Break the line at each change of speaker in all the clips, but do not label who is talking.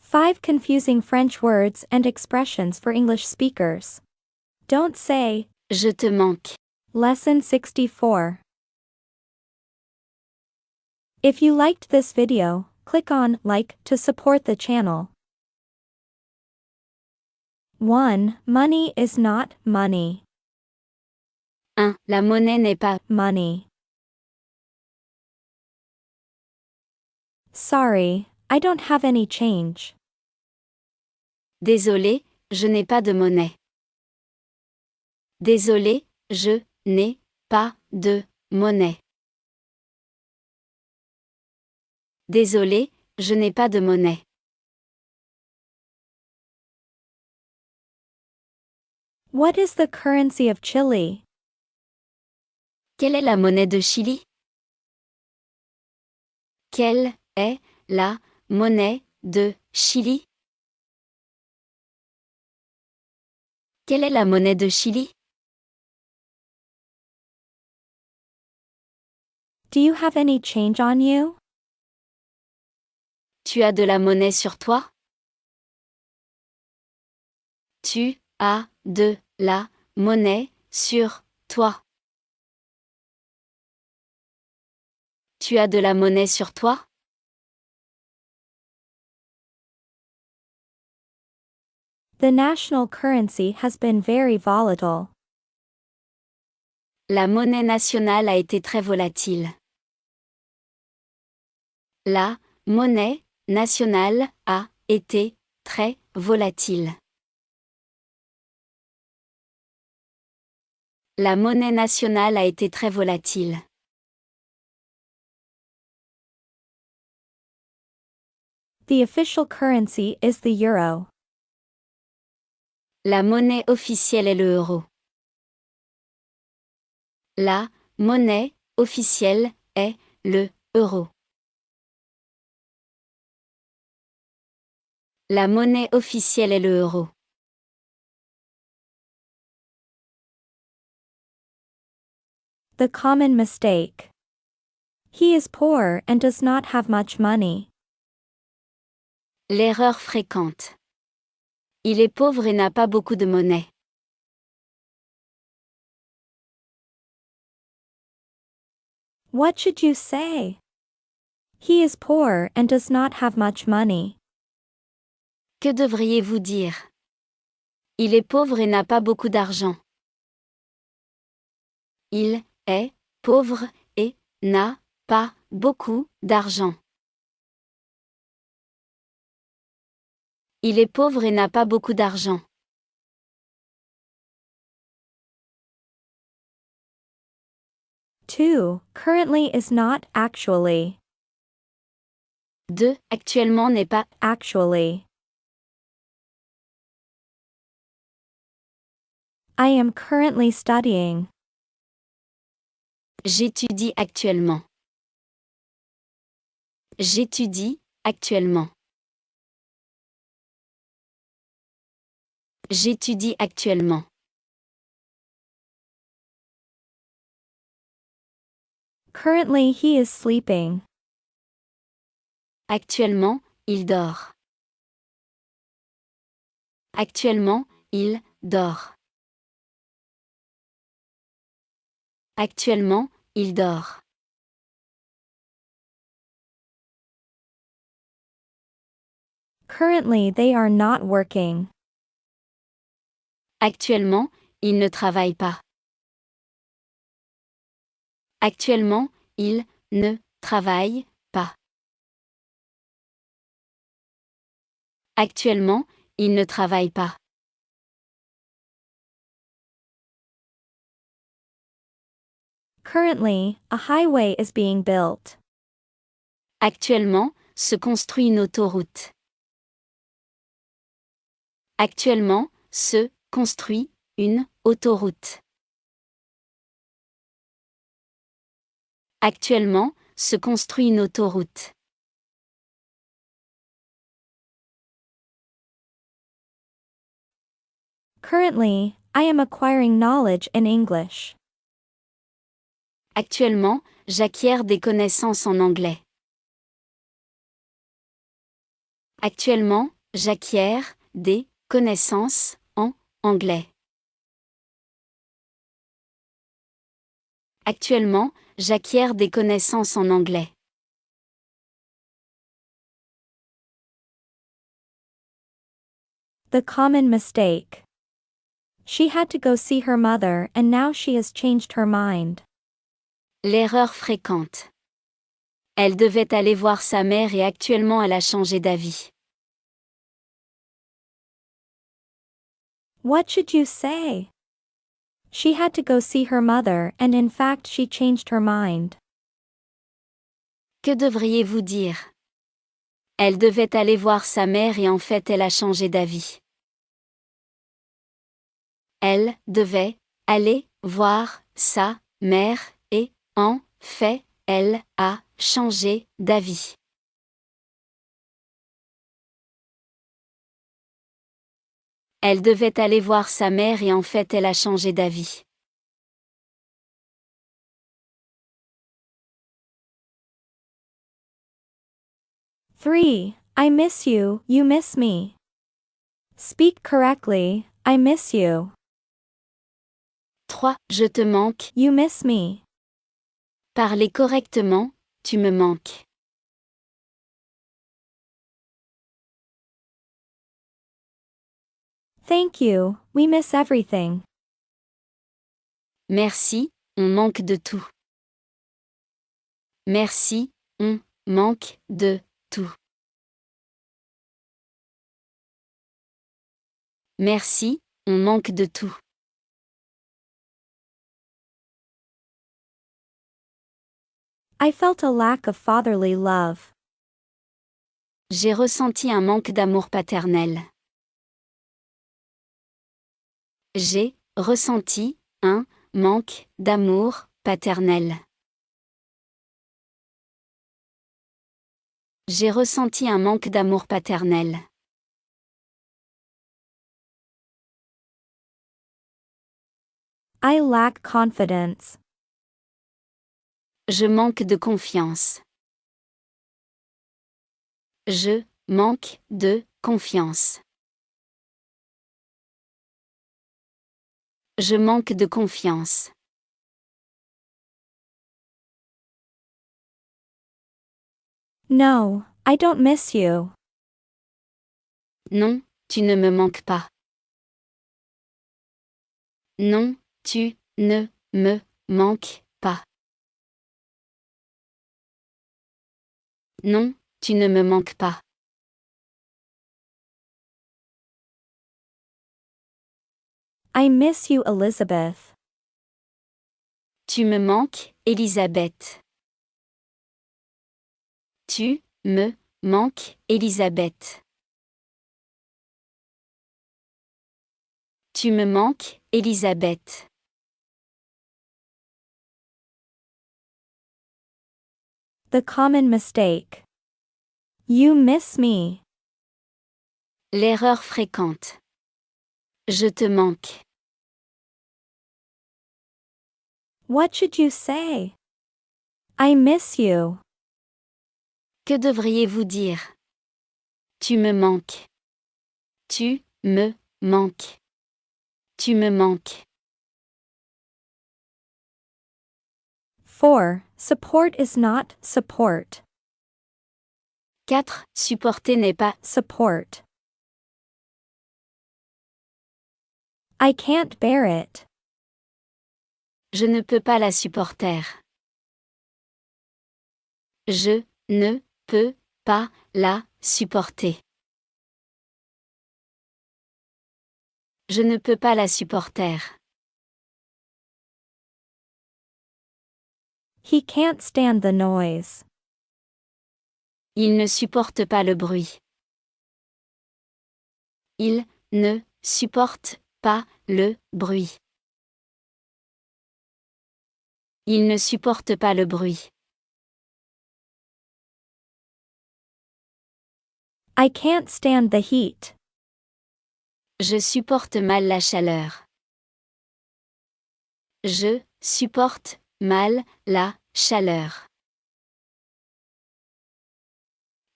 5 confusing French words and expressions for English speakers. Don't say,
Je te manque.
Lesson 64. If you liked this video, click on like to support the channel. 1. Money is not money.
1. La monnaie n'est pas
Money. Sorry, I don't have any change.
Désolé, je n'ai pas de monnaie. Désolé, je n'ai pas de monnaie. Désolé, je n'ai pas de monnaie.
What is the currency of Chile?
Quelle est la monnaie de Chili? Quelle est la monnaie de Chili? Quelle est la monnaie de Chili?
Do you have any change on you?
Tu as de la monnaie sur toi? Tu as de la monnaie sur toi? Tu as de la monnaie sur toi?
The national currency has been very volatile.
La monnaie nationale a été très volatile. La monnaie nationale a été très volatile. La monnaie nationale a été très volatile.
The official currency is the euro.
La monnaie officielle est le euro. La monnaie officielle est le euro. La monnaie officielle est le euro.
The common mistake. He is poor and does not have much money.
L'erreur fréquente. Il est pauvre et n'a pas beaucoup de monnaie.
What should you say? He is poor and does not have much money.
Que devriez-vous dire? Il est pauvre et n'a pas beaucoup d'argent. Il est pauvre et n'a pas beaucoup d'argent. Il est pauvre et n'a pas beaucoup d'argent.
2. Currently is not actually.
2. Actuellement n'est pas
Actually. I am currently studying.
J'étudie actuellement. J'étudie actuellement. J'étudie actuellement.
Currently he is sleeping.
Actuellement, il dort. Actuellement, il dort. Actuellement, il dort.
Currently they are not working.
Actuellement, il ne travaille pas. Actuellement, il ne travaille pas. Actuellement, il ne travaille pas.
Currently, a highway is being built.
Actuellement, se construit une autoroute. Actuellement, se construit une autoroute. Actuellement, se construit une autoroute.
Currently, I am acquiring knowledge in English.
Actuellement, j'acquiers des connaissances en anglais. Actuellement, J'acquiers des connaissances en anglais. Actuellement, j'acquiers des connaissances en anglais.
The common mistake. She had to go see her mother and now she has changed her mind.
L'erreur fréquente. Elle devait aller voir sa mère et actuellement elle a changé d'avis.
What should you say? She had to go see her mother and in fact she changed her mind.
Que devriez-vous dire? Elle devait aller voir sa mère et en fait elle a changé d'avis. Elle devait aller voir sa mère et, en fait, elle a changé d'avis. Elle devait aller voir sa mère et en fait elle a changé d'avis.
Three. I miss you, you miss me. Speak correctly, I miss you.
3. Je te manque.
You miss me.
Parlez correctement, tu me manques.
Thank you, we miss everything.
Merci, on manque de tout. Merci, on manque de tout. Merci, on manque de tout.
I felt a lack of fatherly love.
J'ai ressenti un manque d'amour paternel. J'ai ressenti un manque d'amour paternel. J'ai ressenti un manque d'amour paternel.
I lack confidence.
Je manque de confiance. Je manque de confiance. Je manque de confiance.
No, I don't miss you.
Non, tu ne me manques pas. Non, tu ne me manques pas. Non, tu ne me manques pas.
I miss you, Elizabeth.
Tu me manques, Elisabeth. Tu me manques, Elisabeth. Tu me manques, Elisabeth.
The common mistake. You miss me.
L'erreur fréquente. Je te manque.
What should you say? I miss you.
Que devriez-vous dire? Tu me manques. Tu me manques. Tu me manques.
4. Support is not support.
4. Supporter n'est pas.
Support. I can't bear it.
Je ne peux pas la supporter. Je ne peux pas la supporter. Je ne peux pas la supporter.
He can't stand the noise.
Il ne supporte pas le bruit. Il ne supporte pas le bruit. Il ne supporte pas le bruit.
I can't stand the heat.
Je supporte mal la chaleur. Je supporte mal la chaleur.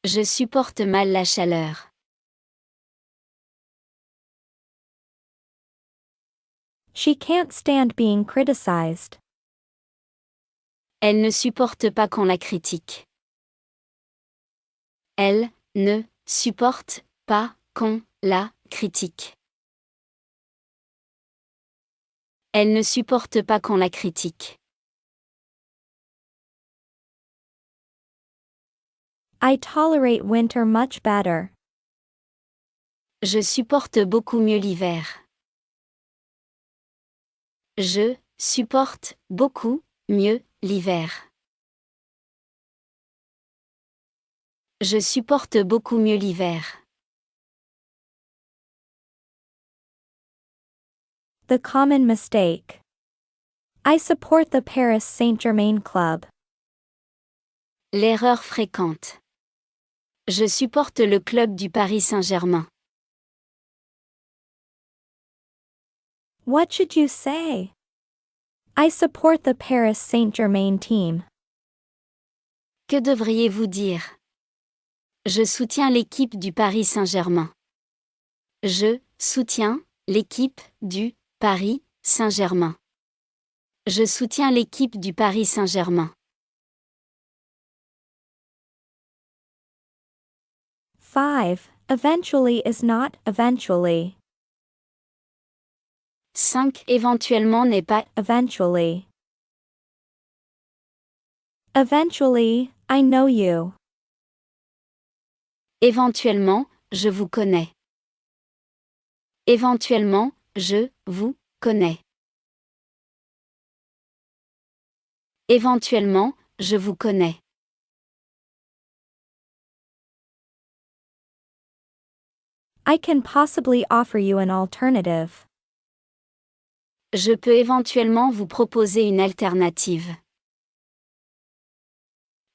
Je supporte mal la chaleur.
She can't stand being criticized.
Elle ne supporte pas qu'on la critique. Elle ne supporte pas qu'on la critique. Elle ne supporte pas qu'on la critique.
I tolerate winter much better.
Je supporte beaucoup mieux l'hiver. Je supporte beaucoup mieux l'hiver. Je supporte beaucoup mieux l'hiver.
The common mistake. I support the Paris Saint-Germain club.
L'erreur fréquente. Je supporte le club du Paris Saint-Germain.
What should you say? I support the Paris Saint-Germain team.
Que devriez-vous dire? Je soutiens l'équipe du Paris Saint-Germain. Je soutiens l'équipe du Paris Saint-Germain. Je soutiens l'équipe du Paris Saint-Germain.
5. Eventually is not eventually.
5. Éventuellement n'est pas.
Eventually. Eventually, I know you.
Éventuellement, je vous connais. Éventuellement, je vous connais. Éventuellement, je vous connais.
I can possibly offer you an alternative.
Je peux éventuellement vous proposer une alternative.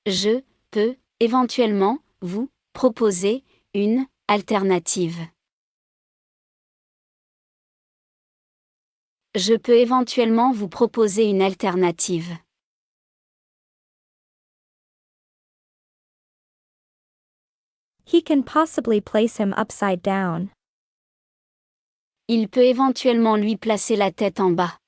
Je peux éventuellement vous proposer une alternative. Je peux éventuellement vous proposer une alternative.
He can possibly place him upside down.
Il peut éventuellement lui placer la tête en bas.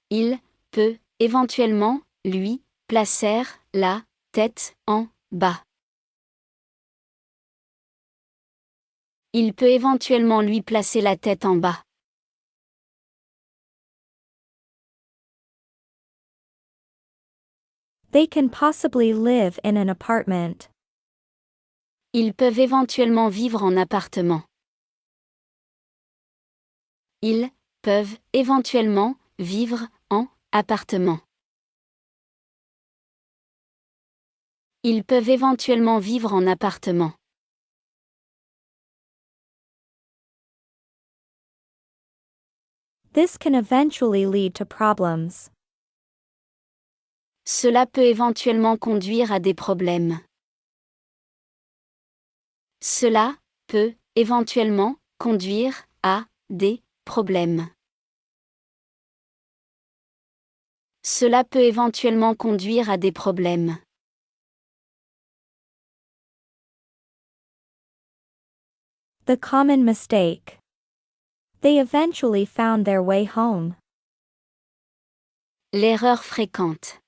Il peut éventuellement lui placer la tête en bas. Il peut éventuellement lui placer la tête en bas.
They can possibly live in an apartment.
Ils peuvent éventuellement vivre en appartement. Ils peuvent éventuellement vivre en appartement. Ils peuvent éventuellement vivre en appartement.
This can eventually lead to problems.
Cela peut éventuellement conduire à des problèmes. Cela peut éventuellement conduire à des problèmes. Cela peut éventuellement conduire à des problèmes.
The common mistake. They eventually found their way home.
L'erreur fréquente.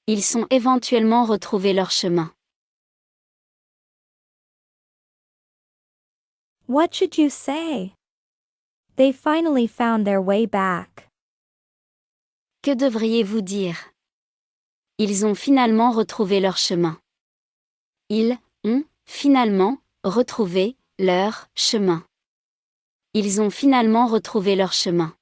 Ils sont éventuellement retrouvés leur chemin.
What should you say? They finally found their way back.
Que devriez-vous dire? Ils ont finalement retrouvé leur chemin. Ils ont finalement retrouvé leur chemin. Ils ont finalement retrouvé leur chemin.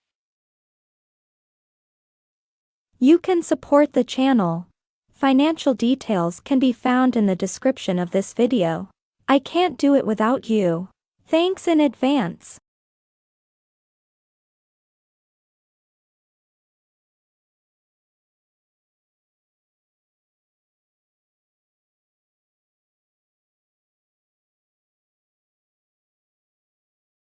You can support the channel. Financial details can be found in the description of this video. I can't do it without you. Thanks in advance.